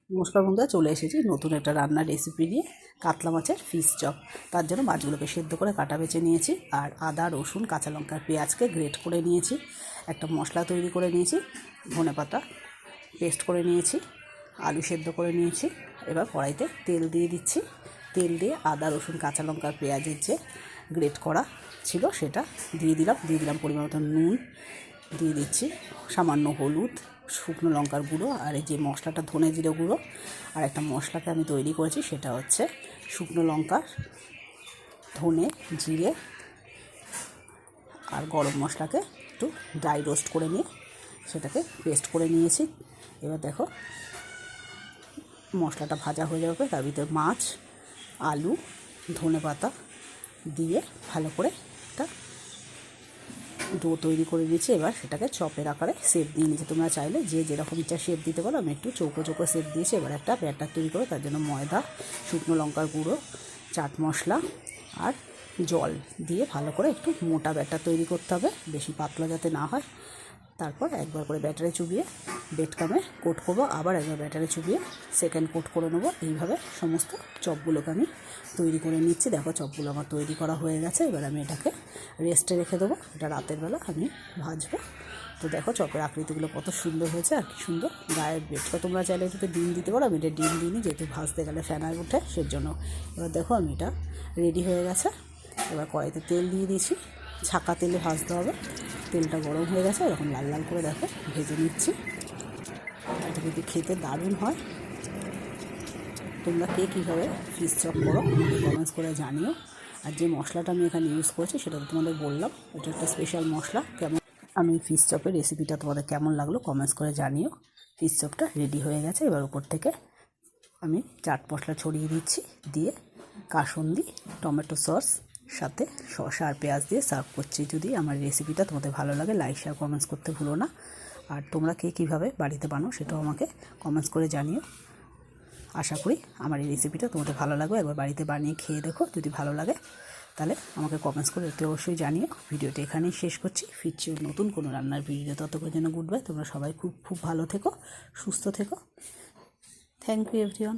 নমস্কার বন্ধুরা, চলে এসেছি নতুন একটা রান্নার রেসিপি নিয়ে। কাতলা মাছের ফিশ চপ। তার জন্য মাছগুলোকে সেদ্ধ করে কাটা বেছে নিয়েছি, আর আদা, রসুন, কাঁচা লঙ্কা, পেঁয়াজকে গ্রেট করে নিয়েছি। একটা মশলা তৈরি করে নিয়েছি, ধনেপাতা পেস্ট করে নিয়েছি, আলু সেদ্ধ করে নিয়েছি। এবার কড়াইতে তেল দিয়ে দিচ্ছি। তেল দিয়ে আদা, রসুন, কাঁচা লঙ্কা, পেঁয়াজের যে গ্রেট করা ছিল সেটা দিয়ে দিলাম পরিমাণ মতো নুন, দিয়ে দিচ্ছি সামান্য হলুদ, শুকনো লঙ্কার গুঁড়ো, আর এই যে মশলাটা ধনে জিরে গুঁড়ো। আর একটা মশলাকে আমি তৈরি করেছি, সেটা হচ্ছে শুকনো লঙ্কা, ধনে, জিরে আর গরম মশলাকে একটু ড্রাই রোস্ট করে নিয়ে সেটাকে পেস্ট করে নিয়েছি। এবার দেখো মশলাটা ভাজা হয়ে যাবে, তার ভিতরে মাছ, আলু, ধনেপাতা দিয়ে ভালো করে একটা ডো তৈরি করে নিয়েছি। এবার সেটাকে চপের আকারে শেপ দিয়ে নিয়েছি। তোমরা চাইলে যে যেরকম ইচ্ছা শেপ দিতে পারো, আমি একটু চৌকো চৌকো শেপ দিয়েছি। এবার একটা ব্যাটার তৈরি করে তার জন্য ময়দা, শুকনো লঙ্কার গুঁড়ো, চাট মশলা আর জল দিয়ে ভালো করে একটু মোটা ব্যাটার তৈরি করতে হবে, বেশি পাতলা যাতে না হয়। তারপর একবার করে ব্যাটারে চুবিয়ে বেড কামে কোট করবো, আবার একবার ব্যাটারে চুবিয়ে সেকেন্ড কোট করে নেবো। এইভাবে সমস্ত চপগুলোকে আমি তৈরি করে নিচ্ছি। দেখো চপগুলো আমার তৈরি করা হয়ে গেছে। এবার আমি এটাকে রেস্টে রেখে দেবো, এটা রাতের বেলা আমি ভাজবো। তো দেখো চপের আকৃতিগুলো কত সুন্দর হয়েছে, আর কি সুন্দর গায়ের বেডটা। তোমরা চাইলে এটাতে ডিম দিতে পারো, আমি এটা ডিম দিইনি, যেহেতু ভাজতে গেলে ফেনায় ওঠে সেজন্য। এবার দেখো আমি এটা রেডি হয়ে গেছে। এবার কড়াইতে তেল দিয়ে দিয়েছি, ছাঁকা তেলে ভাজতে হবে। তেলটা গরম হয়ে গেছে, এরকম লাল লাল করে দেখো ভেজে নিচ্ছি। এটা কিন্তু খেতে দারুণ হয়। তোমরা কে কীভাবে ফিশ চপ করো কমেন্টস করে জানিও। আর যে মশলাটা আমি এখানে ইউজ করেছি সেটা তো তোমাদের বললাম, এটা একটা স্পেশাল মশলা। কেমন আমি ফিশ চপের রেসিপিটা তোমাদের কেমন লাগলো কমেন্টস করে জানিও। ফিশ চপটা রেডি হয়ে গেছে। এবার উপর থেকে আমি চাট মশলা ছড়িয়ে দিচ্ছি, দিয়ে কাসুন্দি, টমেটো সস সাথে শসা আর পেঁয়াজ দিয়ে সার্ভ করছি। যদি আমার রেসিপিটা তোমাদের ভালো লাগে, লাইক শেয়ার কমেন্টস করতে ভুলো না। আর তোমরা কে কীভাবে বাড়িতে বানাও সেটাও আমাকে কমেন্টস করে জানিও। আশা করি আমার এই রেসিপিটা তোমাদের ভালো লাগবে। একবার বাড়িতে বানিয়ে খেয়ে দেখো, যদি ভালো লাগে তাহলে আমাকে কমেন্টস করে একটু অবশ্যই জানিও। ভিডিওটি এখানেই শেষ করছি, ফিরছি নতুন কোনো রান্নার ভিডিও। ততক্ষণ যেন গুড বাই। তোমরা সবাই খুব খুব ভালো থেকো, সুস্থ থেকো। Thank you everyone.